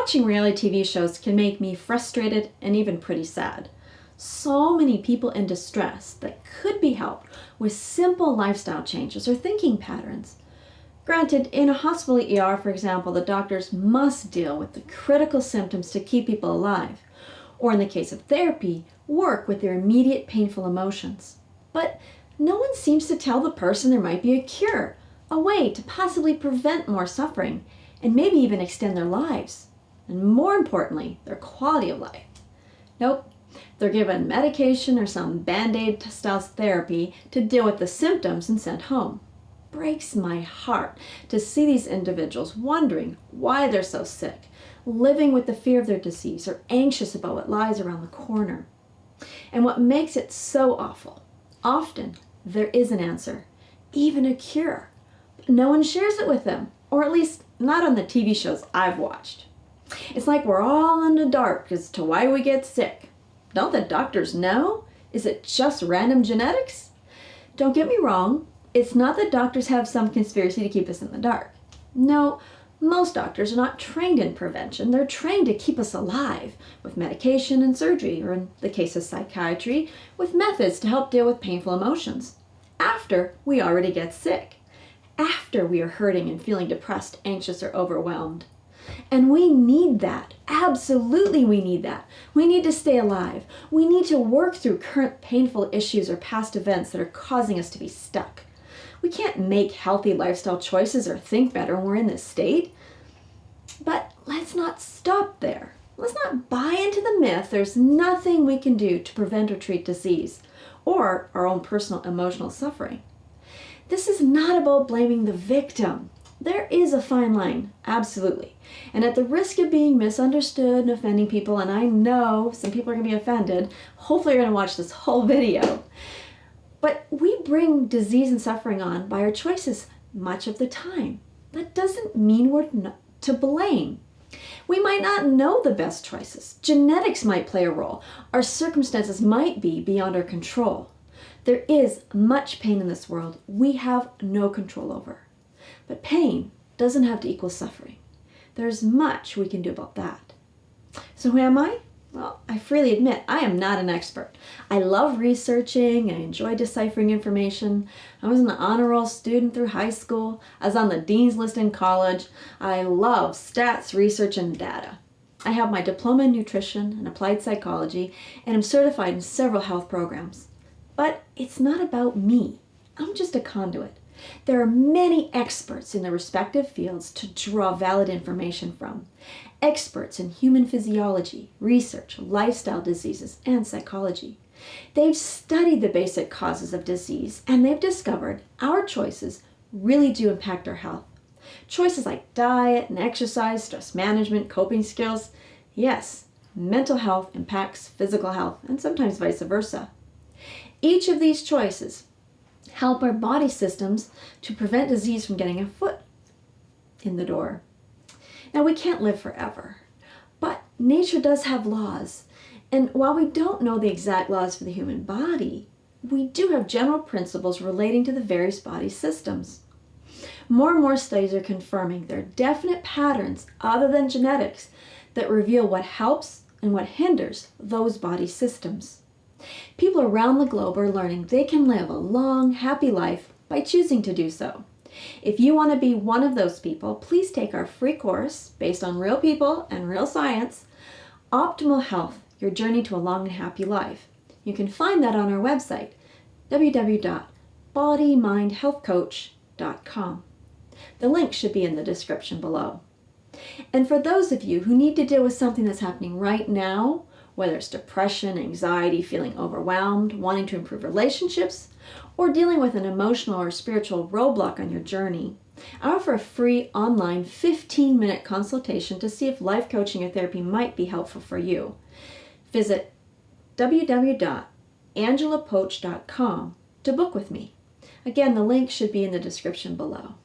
Watching reality TV shows can make me frustrated and even pretty sad. So many people in distress that could be helped with simple lifestyle changes or thinking patterns. Granted, in a hospital ER, for example, the doctors must deal with the critical symptoms to keep people alive, or in the case of therapy, work with their immediate painful emotions. But no one seems to tell the person there might be a cure, a way to possibly prevent more suffering, and maybe even extend their lives, and more importantly, their quality of life. Nope, they're given medication or some band-aid style therapy to deal with the symptoms and sent home. Breaks my heart to see these individuals wondering why they're so sick, living with the fear of their disease, or anxious about what lies around the corner. And what makes it so awful, often there is an answer, even a cure, but no one shares it with them, or at least not on the TV shows I've watched. It's like we're all in the dark as to why we get sick. Don't the doctors know? Is it just random genetics? Don't get me wrong, it's not that doctors have some conspiracy to keep us in the dark. No, most doctors are not trained in prevention. They're trained to keep us alive with medication and surgery, or in the case of psychiatry, with methods to help deal with painful emotions after we already get sick, after we are hurting and feeling depressed, anxious, or overwhelmed. And we need that. Absolutely we need that. We need to stay alive. We need to work through current painful issues or past events that are causing us to be stuck. We can't make healthy lifestyle choices or think better when we're in this state. But let's not stop there. Let's not buy into the myth there's nothing we can do to prevent or treat disease or our own personal emotional suffering. This is not about blaming the victim. There is a fine line, absolutely. And at the risk of being misunderstood and offending people, and I know some people are going to be offended, hopefully you're going to watch this whole video. But we bring disease and suffering on by our choices much of the time. That doesn't mean we're not to blame. We might not know the best choices. Genetics might play a role. Our circumstances might be beyond our control. There is much pain in this world we have no control over. But pain doesn't have to equal suffering. There's much we can do about that. So who am I? Well, I freely admit I am not an expert. I love researching and enjoy deciphering information. I was an honor roll student through high school. I was on the dean's list in college. I love stats, research, and data. I have my diploma in nutrition and applied psychology, and I'm certified in several health programs. But it's not about me. I'm just a conduit. There are many experts in their respective fields to draw valid information from. Experts in human physiology, research, lifestyle diseases, and psychology. They've studied the basic causes of disease, and they've discovered our choices really do impact our health. Choices like diet and exercise, stress management, coping skills. Yes, mental health impacts physical health, and sometimes vice versa. Each of these choices help our body systems to prevent disease from getting a foot in the door. Now, we can't live forever, but nature does have laws. And while we don't know the exact laws for the human body, we do have general principles relating to the various body systems. More and more studies are confirming there are definite patterns other than genetics that reveal what helps and what hinders those body systems. People around the globe are learning they can live a long, happy life by choosing to do so. If you want to be one of those people, please take our free course based on real people and real science, Optimal Health, Your Journey to a Long and Happy Life. You can find that on our website, www.bodymindhealthcoach.com. The link should be in the description below. And for those of you who need to deal with something that's happening right now, whether it's depression, anxiety, feeling overwhelmed, wanting to improve relationships, or dealing with an emotional or spiritual roadblock on your journey, I offer a free online 15-minute consultation to see if life coaching or therapy might be helpful for you. Visit www.angelapoach.com to book with me. Again, the link should be in the description below.